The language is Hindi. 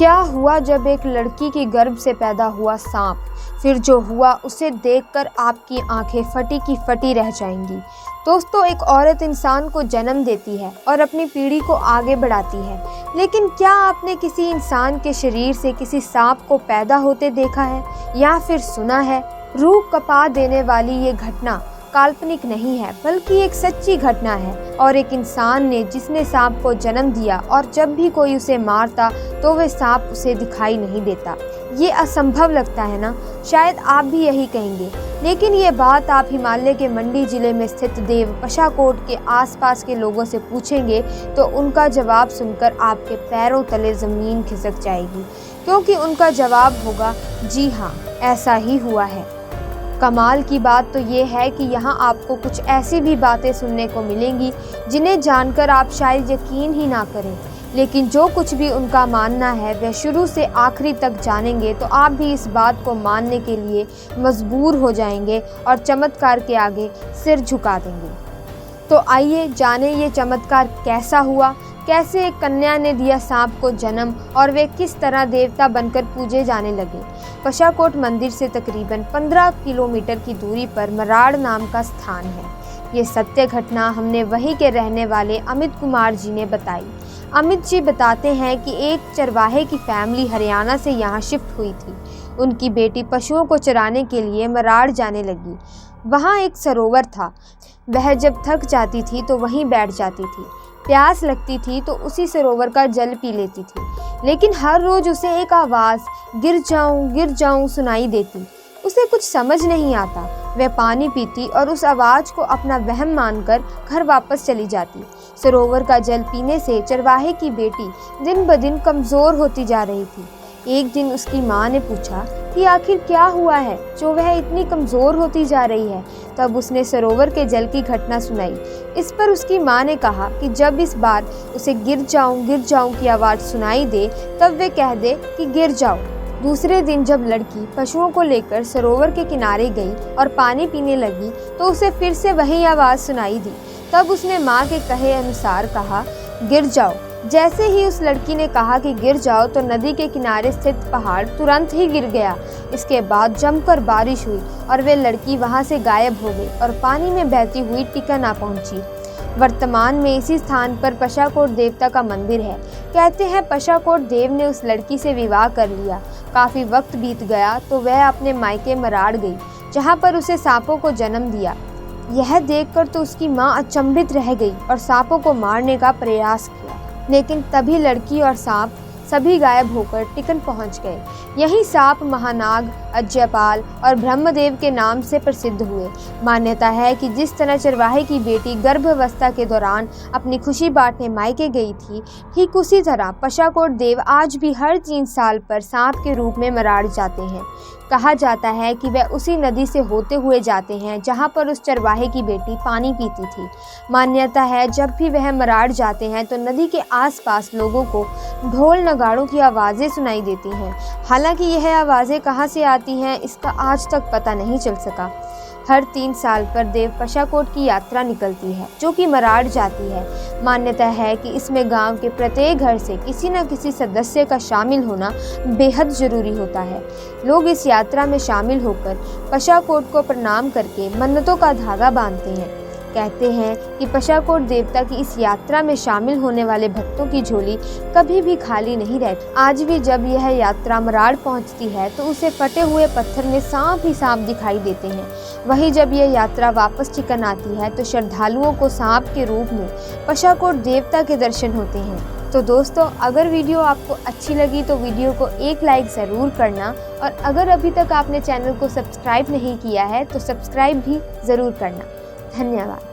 क्या हुआ जब एक लड़की के गर्भ से पैदा हुआ सांप, फिर जो हुआ उसे देखकर आपकी आंखें फटी की फटी रह जाएंगी। दोस्तों, एक औरत इंसान को जन्म देती है और अपनी पीढ़ी को आगे बढ़ाती है, लेकिन क्या आपने किसी इंसान के शरीर से किसी सांप को पैदा होते देखा है या फिर सुना है? रूह कपा देने वाली ये घटना काल्पनिक नहीं है, बल्कि एक सच्ची घटना है और एक इंसान ने जिसने सांप को जन्म दिया, और जब भी कोई उसे मारता तो वह सांप उसे दिखाई नहीं देता। ये असंभव लगता है ना? शायद आप भी यही कहेंगे, लेकिन ये बात आप हिमालय के मंडी जिले में स्थित देव पशाकोट के आसपास के लोगों से पूछेंगे तो उनका जवाब सुनकर आपके पैरों तले ज़मीन खिसक जाएगी, क्योंकि उनका जवाब होगा, जी हाँ, ऐसा ही हुआ है। कमाल की बात तो ये है कि यहाँ आपको कुछ ऐसी भी बातें सुनने को मिलेंगी जिन्हें जानकर आप शायद यकीन ही ना करें, लेकिन जो कुछ भी उनका मानना है वह शुरू से आखिरी तक जानेंगे तो आप भी इस बात को मानने के लिए मजबूर हो जाएंगे और चमत्कार के आगे सिर झुका देंगे। तो आइए जानें ये चमत्कार कैसा हुआ, कैसे एक कन्या ने दिया सांप को जन्म और वे किस तरह देवता बनकर पूजे जाने लगे। पशाकोट मंदिर से तकरीबन 15 किलोमीटर की दूरी पर मराड़ नाम का स्थान है। ये सत्य घटना हमने वहीं के रहने वाले अमित कुमार जी ने बताई। अमित जी बताते हैं कि एक चरवाहे की फैमिली हरियाणा से यहाँ शिफ्ट हुई थी। उनकी बेटी पशुओं को चराने के लिए मराड़ जाने लगी। वहाँ एक सरोवर था। वह जब थक जाती थी तो वहीं बैठ जाती थी। प्यास लगती थी तो उसी सरोवर का जल पी लेती थी, लेकिन हर रोज उसे एक आवाज़ गिर जाऊं सुनाई देती। उसे कुछ समझ नहीं आता। वह पानी पीती और उस आवाज़ को अपना वहम मानकर घर वापस चली जाती। सरोवर का जल पीने से चरवाहे की बेटी दिन ब दिन कमज़ोर होती जा रही थी। एक दिन उसकी माँ ने पूछा कि आखिर क्या हुआ है जो वह इतनी कमज़ोर होती जा रही है। तब उसने सरोवर के जल की घटना सुनाई। इस पर उसकी माँ ने कहा कि जब इस बार उसे गिर जाऊं की आवाज़ सुनाई दे तब वे कह दे कि गिर जाओ। दूसरे दिन जब लड़की पशुओं को लेकर सरोवर के किनारे गई और पानी पीने लगी तो उसे फिर से वही आवाज़ सुनाई दी। तब उसने माँ के कहे अनुसार कहा, गिर जाओ। जैसे ही उस लड़की ने कहा कि गिर जाओ तो नदी के किनारे स्थित पहाड़ तुरंत ही गिर गया। इसके बाद जमकर बारिश हुई और वे लड़की वहां से गायब हो गई और पानी में बहती हुई टिकन आ पहुंची। वर्तमान में इसी स्थान पर पशाकोट देवता का मंदिर है। कहते हैं पशाकोट देव ने उस लड़की से विवाह कर लिया। काफ़ी वक्त बीत गया तो वह अपने मायके मराड़ गई, जहाँ पर उसे सांपों को जन्म दिया। यह देखकर तो उसकी माँ अचंभित रह गई और सांपों को मारने का प्रयास किया, लेकिन तभी लड़की और सांप सभी गायब होकर टिकन पहुंच गए। यही सांप महानाग, अज्यपाल और ब्रह्मदेव के नाम से प्रसिद्ध हुए। मान्यता है कि जिस तरह चरवाहे की बेटी गर्भावस्था के दौरान अपनी खुशी बांटने मायके गई थी, ठीक उसी तरह पशाकोट देव आज भी हर 3 साल पर सांप के रूप में मराड़ जाते हैं। कहा जाता है कि वह उसी नदी से होते हुए जाते हैं जहां पर उस चरवाहे की बेटी पानी पीती थी। मान्यता है जब भी वह मराड़ जाते हैं तो नदी के आसपास लोगों को ढोल नगाड़ों की आवाज़ें सुनाई देती हैं। हालांकि यह आवाज़ें कहां से आती हैं इसका आज तक पता नहीं चल सका। हर 3 साल पर देव पशाकोट की यात्रा निकलती है जो कि मराड़ जाती है। मान्यता है कि इसमें गांव के प्रत्येक घर से किसी न किसी सदस्य का शामिल होना बेहद ज़रूरी होता है। लोग इस यात्रा में शामिल होकर पशाकोट को प्रणाम करके मन्नतों का धागा बांधते हैं। कहते हैं कि पशाकोट देवता की इस यात्रा में शामिल होने वाले भक्तों की झोली कभी भी खाली नहीं रहती। आज भी जब यह यात्रा मराड़ पहुंचती है तो उसे फटे हुए पत्थर में सांप ही सांप दिखाई देते हैं। वहीं जब यह यात्रा वापस टिकन आती है तो श्रद्धालुओं को सांप के रूप में पशाकोट देवता के दर्शन होते हैं। तो दोस्तों, अगर वीडियो आपको अच्छी लगी तो वीडियो को एक लाइक ज़रूर करना, और अगर अभी तक आपने चैनल को सब्सक्राइब नहीं किया है तो सब्सक्राइब भी ज़रूर करना। धन्यवाद।